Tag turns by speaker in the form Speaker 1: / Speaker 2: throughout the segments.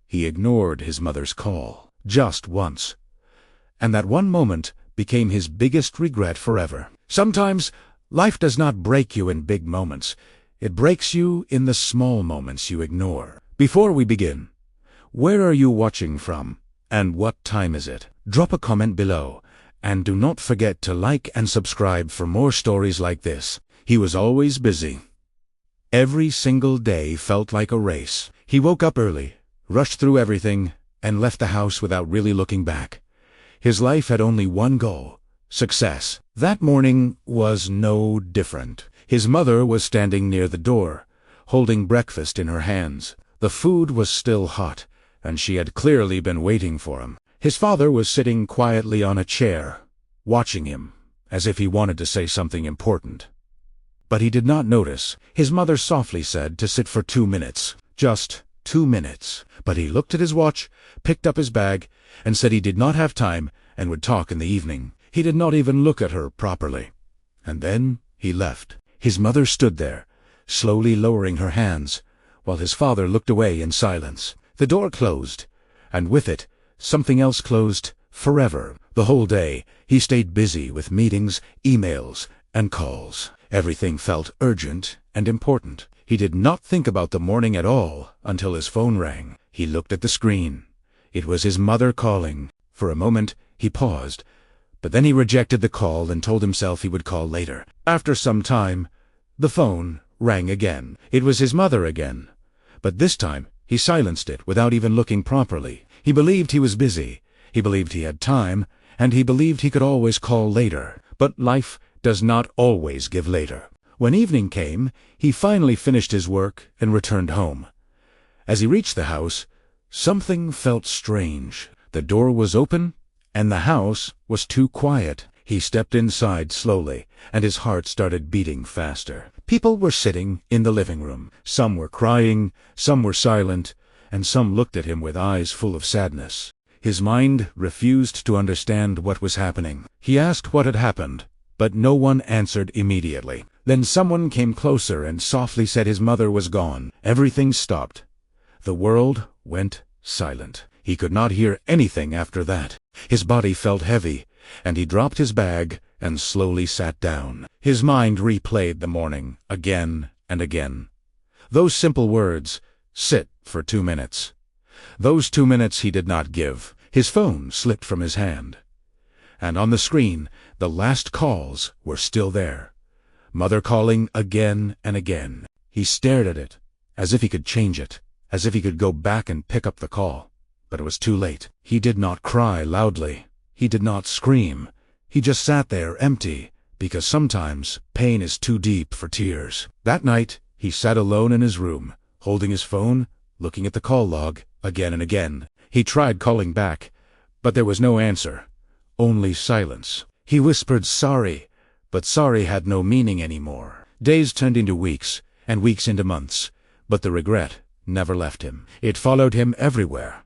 Speaker 1: he ignored his mother's call, just once. And that one moment became his biggest regret forever. Sometimes, life does not break you in big moments. It breaks you in the small moments you ignore. Before we begin, where are you watching from, and what time is it? Drop a comment below, and do not forget to like and subscribe for more stories like this. He was always busy. Every single day felt like a race. He woke up early, rushed through everything, and left the house without really looking back. His life had only one goal: success. That morning was no different. His mother was standing near the door, holding breakfast in her hands. The food was still hot, and she had clearly been waiting for him. His father was sitting quietly on a chair, watching him, as if he wanted to say something important. But he did not notice. His mother softly said to sit for 2 minutes. Just 2 minutes. But he looked at his watch, picked up his bag, and said he did not have time and would talk in the evening. He did not even look at her properly. And then he left. His mother stood there, slowly lowering her hands, while his father looked away in silence. The door closed, and with it, something else closed forever. The whole day, he stayed busy with meetings, emails, and calls. Everything felt urgent and important. He did not think about the morning at all until his phone rang. He looked at the screen. It was his mother calling. For a moment, he paused, but then he rejected the call and told himself he would call later. After some time, the phone rang again. It was his mother again, but this time he silenced it without even looking properly. He believed he was busy, he believed he had time, and he believed he could always call later. But life does not always give later. When evening came, he finally finished his work and returned home. As he reached the house, something felt strange. The door was open, and the house was too quiet. He stepped inside slowly, and his heart started beating faster. People were sitting in the living room. Some were crying, some were silent, and some looked at him with eyes full of sadness. His mind refused to understand what was happening. He asked what had happened, but no one answered immediately. Then someone came closer and softly said his mother was gone. Everything stopped. The world went silent. He could not hear anything after that. His body felt heavy, and he dropped his bag and slowly sat down. His mind replayed the morning again and again. Those simple words, sit for 2 minutes. Those 2 minutes he did not give. His phone slipped from his hand, and on the screen, the last calls were still there. Mother calling again and again. He stared at it, as if he could change it, as if he could go back and pick up the call. But it was too late. He did not cry loudly. He did not scream. He just sat there empty, because sometimes pain is too deep for tears. That night, he sat alone in his room, holding his phone, looking at the call log again and again. He tried calling back, but there was no answer. Only silence. He whispered sorry, but sorry had no meaning anymore. Days turned into weeks, and weeks into months, but the regret never left him. It followed him everywhere.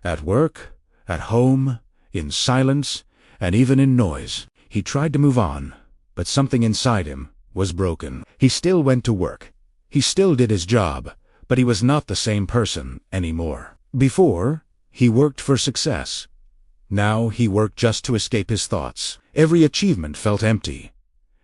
Speaker 1: At work, at home, in silence, and even in noise. He tried to move on, but something inside him was broken. He still went to work. He still did his job, but he was not the same person anymore. Before, he worked for success. Now he worked just to escape his thoughts. Every achievement felt empty.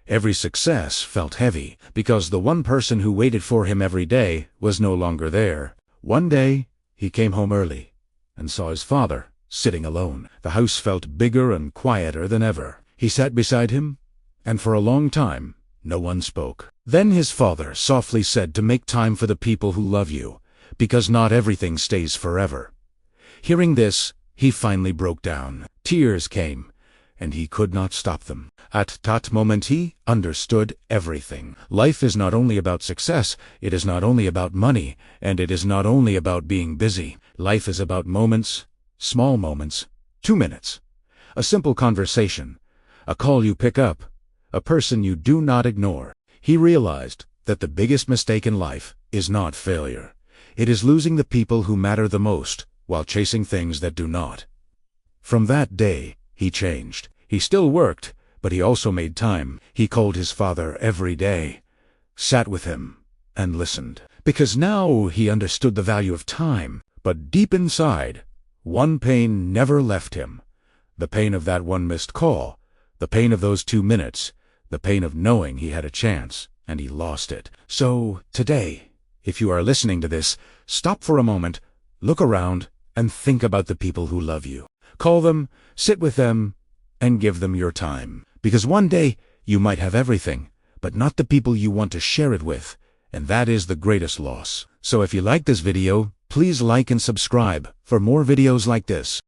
Speaker 1: Every success felt heavy, because the one person who waited for him every day was no longer there. One day, he came home early and saw his father sitting alone. The house felt bigger and quieter than ever. He sat beside him, and for a long time, no one spoke. Then his father softly said to make time for the people who love you, because not everything stays forever. Hearing this, he finally broke down. Tears came, and he could not stop them. At that moment he understood everything. Life is not only about success, it is not only about money, and it is not only about being busy. Life is about moments, small moments, 2 minutes. A simple conversation, a call you pick up, a person you do not ignore. He realized that the biggest mistake in life is not failure. It is losing the people who matter the most while chasing things that do not. From that day, he changed. He still worked, but he also made time. He called his father every day, sat with him, and listened. Because now he understood the value of time. But deep inside, one pain never left him. The pain of that one missed call, the pain of those 2 minutes, the pain of knowing he had a chance, and he lost it. So, today, if you are listening to this, stop for a moment, look around, and think about the people who love you. Call them, sit with them, and give them your time. Because one day, you might have everything, but not the people you want to share it with, and that is the greatest loss. So if you like this video, please like and subscribe for more videos like this.